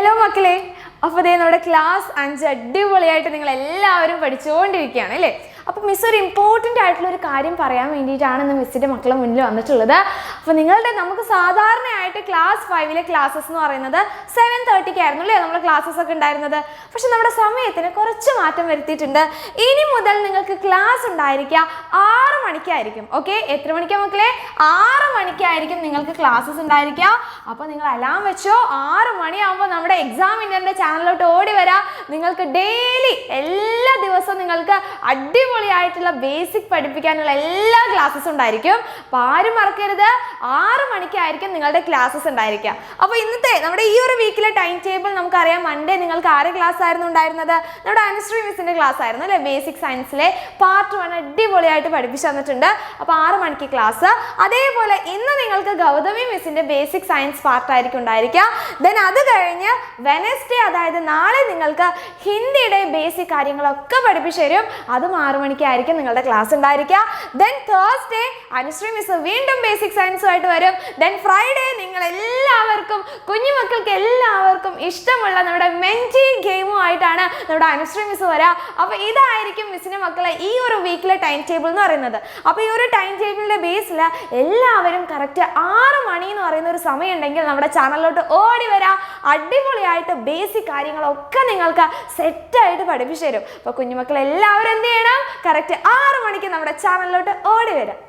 Hello മക്കളെ, അപ്പോൾ ദേ നമ്മുടെ ക്ലാസ് 5 അടിപൊളിയായിട്ട് നിങ്ങൾ എല്ലാവരും പഠിച്ചുകൊണ്ടിരിക്കുകയാണ് അല്ലേ? അപ്പോൾ മിസ് ഒരു ഇമ്പോർട്ടൻ്റ് ആയിട്ടുള്ള ഒരു കാര്യം പറയാൻ വേണ്ടിയിട്ടാണ് ഇന്ന് മിസ്സിൻ്റെ മക്കളെ മുന്നിൽ വന്നിട്ടുള്ളത്. അപ്പോൾ നമുക്ക് സാധാരണയായിട്ട് ക്ലാസ് 5 ക്ലാസ്സസ് എന്ന് പറയുന്നത് 7:30 ആയിരുന്നു അല്ലേ നമ്മൾ ക്ലാസ്സസ് ഒക്കെ ഉണ്ടായിരുന്നത്. പക്ഷെ നമ്മുടെ സമയത്തിന് കുറച്ച് മാറ്റം വരുത്തിയിട്ടുണ്ട്. ഇനി മുതൽ നിങ്ങൾക്ക് ക്ലാസ് ഉണ്ടായിരിക്കുക 6 മണിക്കായിരിക്കും. ഓക്കെ, എത്ര മണിക്കാണ് മക്കളെ? 6 മണിക്കായിരിക്കും നിങ്ങൾക്ക് ക്ലാസ്സസ് ഉണ്ടായിരിക്കുക. അപ്പോൾ നിങ്ങൾ അലാം വെച്ചോ, 6 മണിയാകുമ്പോൾ നമ്മുടെ എക്സാം വിന്നറിൻ്റെ ചാനലിലോട്ട് ഓടി വരാം. നിങ്ങൾക്ക് ഡെയിലി എല്ലാ ദിവസവും നിങ്ങൾക്ക് അടിപൊളിയായിട്ടുള്ള ബേസിക് പഠിപ്പിക്കാനുള്ള എല്ലാ ക്ലാസ്സസും ഉണ്ടായിരിക്കും. അപ്പോൾ ആരും മറക്കരുത്, 6 മണിക്കായിരിക്കും നിങ്ങളുടെ ക്ലാസ്സസ് ഉണ്ടായിരിക്കുക. അപ്പോൾ ഇന്നത്തെ നമ്മുടെ ഈ ഒരു വീക്കിലെ ടൈം ടേബിൾ നമുക്കറിയാം. മൺഡേ നിങ്ങൾക്ക് ആരെ ക്ലാസ് ആയിരുന്നു ഉണ്ടായിരുന്നത്? നമ്മുടെ അനുശ്രീ മിസ്സിൻ്റെ ക്ലാസ് ആയിരുന്നു അല്ലേ? ബേസിക് സയൻസിലെ പാർട്ട് 1 അടിപൊളിയായിട്ട് പഠിപ്പിച്ചു തന്നിട്ടുണ്ട്. അപ്പോൾ 6 മണിക്ക് ക്ലാസ്. അതേപോലെ ഇന്ന് നിങ്ങൾക്ക് ഗൗതമി മിസ്സിൻ്റെ ബേസിക് സയൻസ് പാർട്ടായിരിക്കും ഉണ്ടായിരിക്കുക. ദെൻ അത് കഴിഞ്ഞ് വെനസ്ഡേ, അതായത് നാളെ നിങ്ങൾക്ക് ഹിന്ദിയുടെ ബേസിക് കാര്യങ്ങളൊക്കെ പഠിപ്പിച്ചു തരും. അതും 6 മണിക്കായിരിക്കും നിങ്ങളുടെ ക്ലാസ് ഉണ്ടായിരിക്കുക. ദെൻ തേഴ്സ്ഡേ അനുശ്രീ മിസ് വീണ്ടും ബേസിക് സയൻസുമായിട്ട് വരും. ദെൻ ഫ്രൈഡേ നിങ്ങൾ എല്ലാവർക്കും, കുഞ്ഞുമക്കൾക്ക് എല്ലാവർക്കും ഇഷ്ടമുള്ള നമ്മുടെ മെന്റി ഗെയിമുമായിട്ടാണ് നമ്മുടെ അനുശ്രീ മിസ് വരിക. അപ്പോൾ ഇതായിരിക്കും മിസ്സിൻ്റെ മക്കളെ ഈ ഒരു വീക്കിലെ ടൈം ടേബിൾ എന്ന് പറയുന്നത്. അപ്പോൾ ഈ ഒരു ടൈം ടേബിളിൻ്റെ ബേസിൽ എല്ലാവരും കറക്റ്റ് 6 മണി എന്ന് പറയുന്ന ഒരു സമയം ഉണ്ടെങ്കിൽ നമ്മുടെ ചാനലിലോട്ട് ഓടി വരാം. അടിപൊളിയായിട്ട് ബേസിക് കാര്യങ്ങളൊക്കെ നിങ്ങൾക്ക് സെറ്റായിട്ട് പഠിപ്പിച്ചു തരും. അപ്പോൾ കുഞ്ഞുമക്കൾ എല്ലാവരും എന്ത് ചെയ്യണം? കറക്റ്റ് 6 മണിക്ക് നമ്മുടെ ചാനലിലോട്ട് ഓടി വരാം.